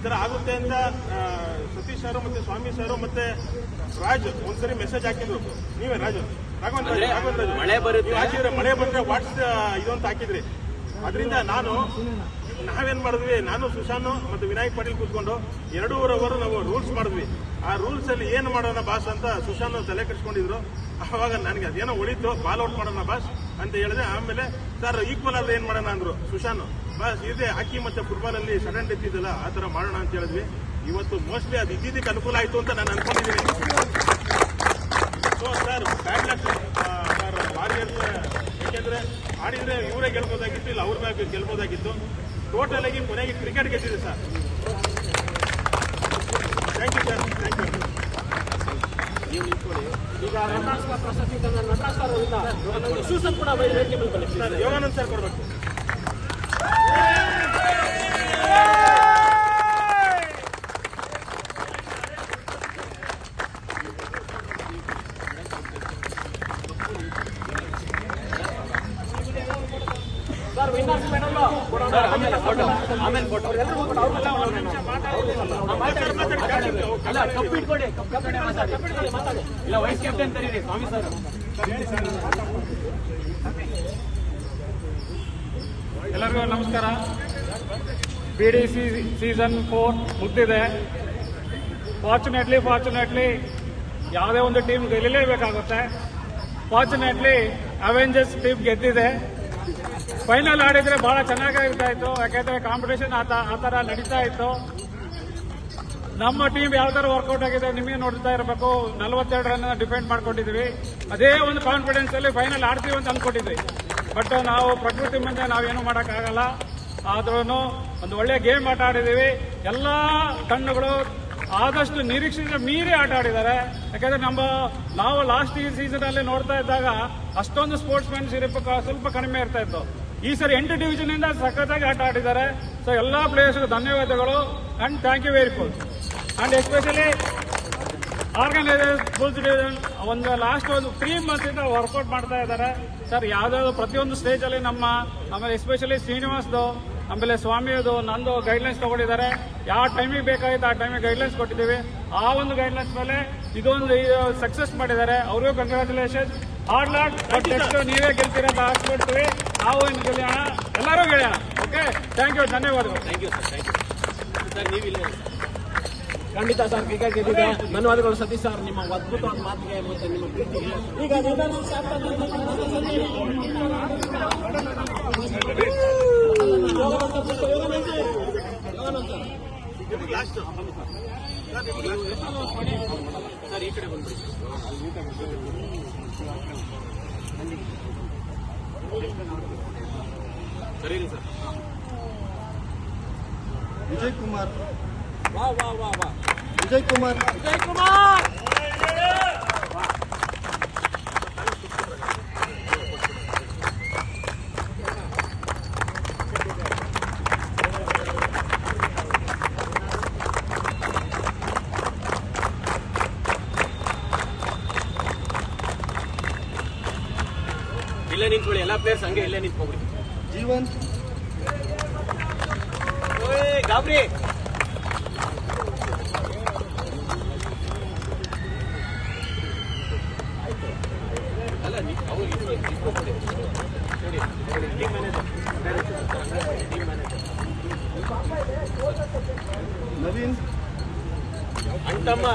ತರ ಆಗುತ್ತೆ ಅಂತ ಸತೀಶ್ ಸರ್ ಮತ್ತೆ ಸ್ವಾಮಿ ಸರ್ ಮತ್ತೆ ರಾಜ್ ಒಂದ್ಸರಿ ಮೆಸೇಜ್ ಹಾಕಿದ್ರು. ನೀವೇ ರಾಘವೇಂದ್ರ ಹಾಕಿದ್ರೆ ಮಳೆ ಬಂದ್ರೆ ವಾಟ್ಸ್ ಇದು ಅಂತ ಹಾಕಿದ್ರಿ. ಅದರಿಂದ ನಾವೇನ್ ಮಾಡಿದ್ವಿ, ನಾನು ಸುಶಾಂತ್ ಮತ್ತೆ ವಿನಾಯಕ್ ಪಾಟೀಲ್ ಕೂತ್ಕೊಂಡು 2.5 ಅವರ್ ನಾವು ರೂಲ್ಸ್ ಮಾಡಿದ್ವಿ. ಆ ರೂಲ್ಸ್ ಅಲ್ಲಿ ಏನು ಮಾಡೋಣ ಬಾಸ್ ಅಂತ ಸುಶಾಂತ್ ತಲೆ ಕೆಡಿಸ್ಕೊಂಡಿದ್ರು. ಅವಾಗ ನನಗೆ ಅದೇನೋ ಹೊಡಿತು, ಬಾಲ್ ಔಟ್ ಮಾಡೋಣ ಬಾಸ್ ಅಂತ ಹೇಳಿದೆ. ಆಮೇಲೆ ಸರ್ ಈಕ್ವಲ್ ಆದ್ರೆ ಏನ್ ಮಾಡೋಣ ಅಂದ್ರು ಸುಶಾಂತ್. ಬಾಸ್ ಇದೆ ಹಾಕಿ ಮತ್ತೆ ಫುಟ್ಬಾಲ್ ಅಲ್ಲಿ ಸಡನ್ ಡೆತ್ ಇದೆಯಲ್ಲ ಆ ತರ ಮಾಡೋಣ ಅಂತ ಹೇಳಿದ್ವಿ. ಇವತ್ತು ಮೋಸ್ಟ್ಲಿ ಅದು ಇದ್ದಿದ್ದಕ್ಕೆ ಅನುಕೂಲ ಆಯ್ತು ಅಂತ ನಾನು ಅನ್ಕೊಂಡಿದ್ದೀನಿ. So sir bad luck sir warriors, ಯಾಕೆಂದ್ರೆ ಆಡಿದ್ರೆ ಇವರೇ ಗೆಲ್ಬೋದಾಗಿತ್ತು, ಇಲ್ಲ ಅವ್ರ ಬ್ಯಾಗ್ ಗೆಲ್ಬೋದಾಗಿತ್ತು. ಟೋಟಲ್ ಆಗಿ ಕೊನೆಗೆ ಕ್ರಿಕೆಟ್ ಗೆದ್ದಿದೆ sir. Thank you sir, thank you. ಈಗ ಪ್ರಶಸ್ತಿ ಕೂಡ ಯೋಗಾನಂದ್ ಸರ್ ಕೊಡ್ಬೇಕು. ಸರ್ ವಿನ್ನರ್ಸ್ ಮೆಡಲ್ ಆಮೇಲೆ ಫೋಟೋ ಇಲ್ಲ ವೈಸ್ ಕ್ಯಾಪ್ಟನ್ ಕರೀರಿ ಸ್ವಾಮಿ ಸರ್. ಎಲ್ಲರಿಗೂ ನಮಸ್ಕಾರ. BDC ಸೀಸನ್ 4 ಮುಗ್ದಿದೆ. ಫಾರ್ಚುನೇಟ್ಲಿ ಯಾವುದೇ ಒಂದು ಟೀಮ್ ಗೆಲ್ಲಲೇಬೇಕಾಗುತ್ತೆ. ಫಾರ್ಚುನೇಟ್ಲಿ ಅವೆಂಜರ್ಸ್ ಟೀಮ್ ಗೆದ್ದಿದೆ. ಫೈನಲ್ ಆಡಿದ್ರೆ ಬಹಳ ಚೆನ್ನಾಗಿರ್ತಾ ಇತ್ತು, ಯಾಕೆಂದ್ರೆ ಕಾಂಪಿಟೇಷನ್ ಆ ತರ ನಡೀತಾ ಇತ್ತು. ನಮ್ಮ ಟೀಮ್ ಯಾವ ತರ ವರ್ಕೌಟ್ ಆಗಿದೆ ನಿಮಗೆ ನೋಡ್ತಾ ಇರಬೇಕು. 42 ರನ್ ಡಿಫೆಂಡ್ ಮಾಡ್ಕೊಂಡಿದ್ವಿ. ಅದೇ ಒಂದು ಕಾನ್ಫಿಡೆನ್ಸ್ ಅಲ್ಲಿ ಫೈನಲ್ ಆಡ್ತೀವಿ ಅಂತ ಅನ್ಕೊಂಡಿದ್ವಿ. ಬಟ್ ನಾವು ಪ್ರಕೃತಿ ಮುಂದೆ ನಾವೇನು ಮಾಡೋಕ್ಕಾಗಲ್ಲ. ಆದ್ರೂ ಒಂದು ಒಳ್ಳೆ ಗೇಮ್ ಆಟ ಆಡಿದೀವಿ. ಎಲ್ಲಾ ತಂಡಗಳು ಆದಷ್ಟು ನಿರೀಕ್ಷೆಗೆ ಮೀರಿ ಆಟ ಆಡಿದ್ದಾರೆ. ಯಾಕಂದ್ರೆ ನಾವು ಲಾಸ್ಟ್ ಸೀಸನ್ ಅಲ್ಲಿ ನೋಡ್ತಾ ಇದ್ದಾಗ ಅಷ್ಟೊಂದು ಸ್ಪೋರ್ಟ್ಸ್ ಮ್ಯಾನ್ಶಿಪ್ ಸ್ವಲ್ಪ ಕಡಿಮೆ ಇರ್ತಾ ಇತ್ತು. ಈ ಸರಿ 8 ಡಿವಿಷನ್ ಇಂದ ಸಖತ್ತಾಗಿ ಆಟ ಆಡಿದ್ದಾರೆ. ಸೊ ಎಲ್ಲಾ ಪ್ಲೇಯರ್ಸ್ಗೂ ಧನ್ಯವಾದಗಳು and thank you very much. And especially organisers ಫುಲ್ಸ್ ಡಿವಿಷನ್ ಲಾಸ್ಟ್ ಒಂದು 3 ಮಂತ್ಸ್ ಇಂದ ವರ್ಕೌಟ್ ಮಾಡ್ತಾ ಇದ್ದಾರೆ ಸರ್. ಯಾವ್ದಾದ್ರು ಪ್ರತಿಯೊಂದು ಸ್ಟೇಜ್ ಅಲ್ಲಿ ಆಮೇಲೆ ಎಸ್ಪೆಷಲಿ ಶ್ರೀನಿವಾಸ್ದು, ಆಮೇಲೆ ಸ್ವಾಮಿಯದು, ನಂದು ಗೈಡ್ಲೈನ್ಸ್ ತಗೊಂಡಿದ್ದಾರೆ. ಯಾವ ಟೈಮಿಗೆ ಬೇಕಾಗಿತ್ತು ಆ ಟೈಮಿಗೆ ಗೈಡ್ಲೈನ್ಸ್ ಕೊಟ್ಟಿದ್ದೀವಿ. ಆ ಒಂದು ಗೈಡ್ಲೈನ್ಸ್ ಮೇಲೆ ಇದೊಂದು ಸಕ್ಸಸ್ ಮಾಡಿದ್ದಾರೆ. ಅವ್ರಿಗೂ ಕಂಗ್ರಾಚುಲೇಷನ್. ಹಾರ್ಡ್ ಬಟ್ ನೆಕ್ಸ್ಟ್ ನೀವೇ ಗೆಲ್ತೀರ ಅಂತ ಆಸ್ಕೊಡ್ತೀವಿ. ನಾವು ಇನ್ನು ಗೆಲ್ಲೋಣ, ಎಲ್ಲರೂ ಗೆಳೆಯೋಣ. ಓಕೆ, ಥ್ಯಾಂಕ್ ಯು, ಧನ್ಯವಾದಗಳು. Thank you sir, thank you sir. ನೀವಿಲ್ಲ ಖಂಡಿತ ಸರ್, ಕ್ರಿಕೆಟ್ ಗೆದ್ದಿದೆ. ಧನ್ಯವಾದಗಳು ಸತೀಶ್ ಸರ್, ನಿಮ್ಮ ಅದ್ಭುತವಾದ ಮಾತಿಗೆ ಮತ್ತು ನಿಮ್ಮ ಪ್ರೀತಿಗೆ. ಈಗ ಸರ್ ಈ ಕಡೆ ಬಂದ್ಬಿಡಿ ಸರಿ ಸರ್. ವಿಜಯ್ ಕುಮಾರ್, ವಾ ವಾ ವಾ ವಾ ವಿಜಯ್ ಕುಮಾರ್, ವಿಜಯ್ ಕುಮಾರ್. ಇಲ್ಲೇ ನಿಂತ್ಕೊಳ್ಳಿ, ಎಲ್ಲ ಪ್ಲೇಯರ್ಸ್ ಹಂಗೆ ಇಲ್ಲೇ ನಿಂತ್ಕೊಂಡ್ಬಿಡಿ. ಜೀವನ್, ಗಾಬ್ರಿ, ಅಲ್ಲ ನವೀನ್, ಅಂಟಮ್ಮ,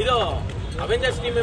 ಇದು ಅವೆಂಜರ್ಸ್ ಟೀಮ್